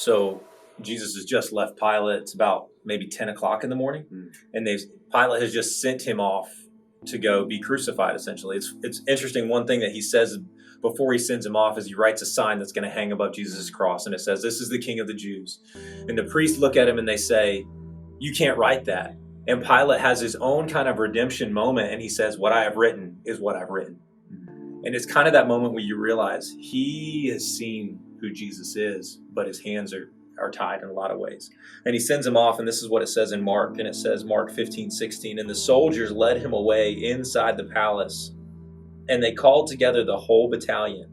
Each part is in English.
So Jesus has just left Pilate. It's about maybe 10 o'clock in the morning. And Pilate has just sent him off to go be crucified, essentially. It's interesting. One thing that he says before he sends him off is he writes a sign that's going to hang above Jesus' cross. And it says, "This is the King of the Jews." And the priests look at him and they say, "You can't write that." And Pilate has his own kind of redemption moment. And he says, "What I have written is what I've written." And it's kind of that moment where you realize he has seen who Jesus is, but his hands are tied in a lot of ways. And he sends him off, and this is what it says in Mark. And it says, Mark 15:16, "And the soldiers led him away inside the palace, and they called together the whole battalion.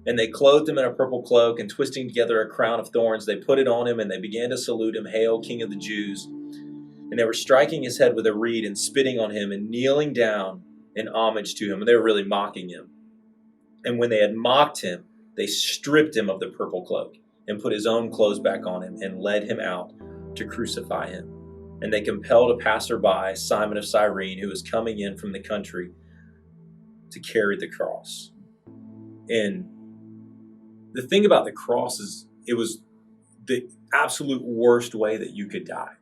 And they clothed him in a purple cloak, and twisting together a crown of thorns, they put it on him, and they began to salute him, 'Hail, King of the Jews.' And they were striking his head with a reed and spitting on him and kneeling down in homage to him." And they were really mocking him. "And when they had mocked him, they stripped him of the purple cloak and put his own clothes back on him and led him out to crucify him. And they compelled a passerby, Simon of Cyrene, who was coming in from the country, to carry the cross." And the thing about the cross is it was the absolute worst way that you could die.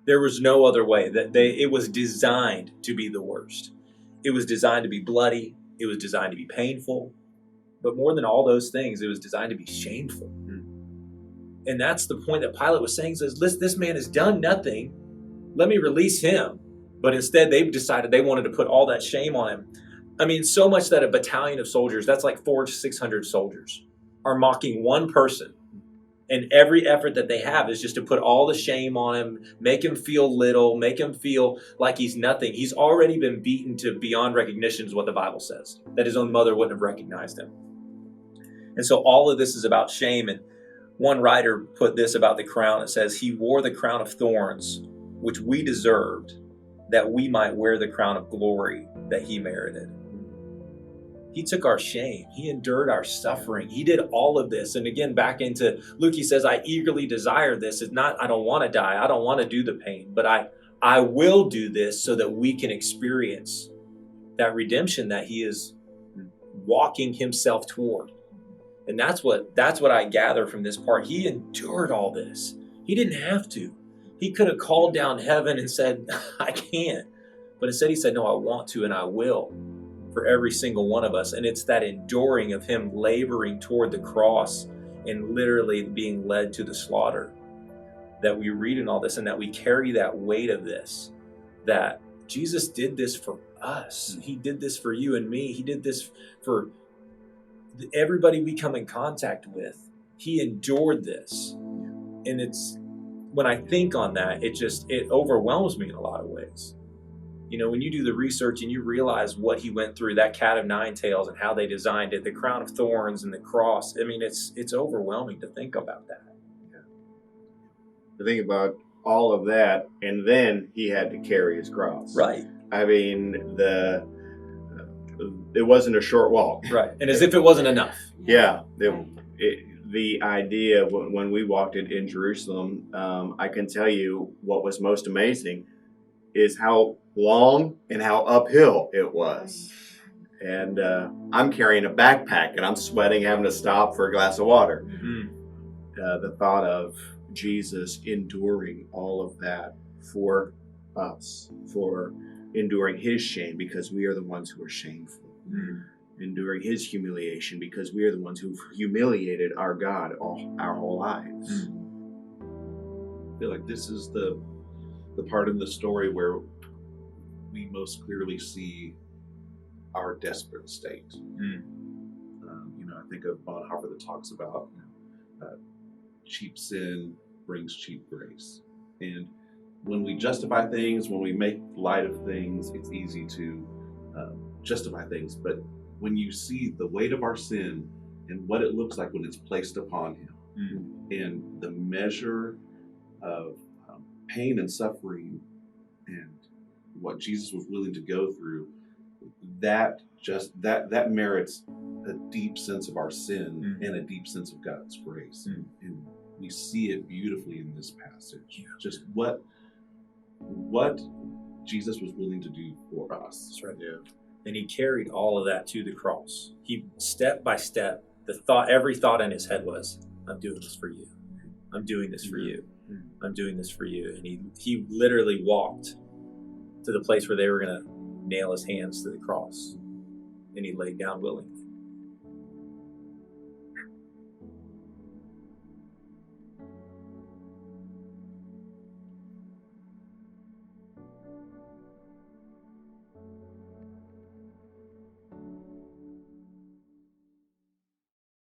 There was no other way. It was designed to be the worst. It was designed to be bloody. It was designed to be painful. But more than all those things, it was designed to be shameful. And that's the point that Pilate was saying, says, "Listen, this man has done nothing. Let me release him." But instead, they decided they wanted to put all that shame on him. I mean, so much that a battalion of soldiers, that's like 400 to 600 soldiers, are mocking one person. And every effort that they have is just to put all the shame on him, make him feel little, make him feel like he's nothing. He's already been beaten to beyond recognition, is what the Bible says, that his own mother wouldn't have recognized him. And so all of this is about shame. And one writer put this about the crown. It says, "He wore the crown of thorns, which we deserved, that we might wear the crown of glory that he merited." He took our shame. He endured our suffering. He did all of this. And again, back into Luke, he says, "I eagerly desire this." It's not, I don't want to die. I don't want to do the pain, but I will do this so that we can experience that redemption that he is walking himself toward. And that's what I gather from this part. He endured all this. He didn't have to. He could have called down heaven and said, "I can't." But instead he said, "No, I want to and I will," for every single one of us. And it's that enduring of him laboring toward the cross and literally being led to the slaughter that we read in all this, and that we carry that weight of this, that Jesus did this for us. He did this for you and me. He did this for everybody we come in contact with. He endured this. And it's, when I think on that, it overwhelms me in a lot of ways. You know, when you do the research and you realize what he went through, that cat of nine tails and how they designed it, the crown of thorns and the cross, I mean, it's overwhelming to think about that. To think about all of that, and then he had to carry his cross. Right. I mean, it wasn't a short walk. Right. And as if it wasn't enough. Yeah. The idea when we walked in Jerusalem, I can tell you what was most amazing is how long and how uphill it was. And I'm carrying a backpack and I'm sweating, having to stop for a glass of water. The thought of Jesus enduring all of that for us, for enduring his shame because we are the ones who are shameful. Enduring his humiliation because we are the ones who've humiliated our God our whole lives. I feel like this is the part in the story where we most clearly see our desperate state. I think of Bonhoeffer that talks about cheap sin brings cheap grace. And when we justify things, when we make light of things, it's easy to justify things. But when you see the weight of our sin and what it looks like when it's placed upon him, and the measure of pain and suffering and what Jesus was willing to go through, that merits a deep sense of our sin and a deep sense of God's grace. And we see it beautifully in this passage. Just what Jesus was willing to do for us. That's right. Yeah. And he carried all of that to the cross. He, step by step, every thought in his head was, "I'm doing this for you. I'm doing this for you. I'm doing this for you. And he literally walked to the place where they were going to nail his hands to the cross, and he laid down willingly.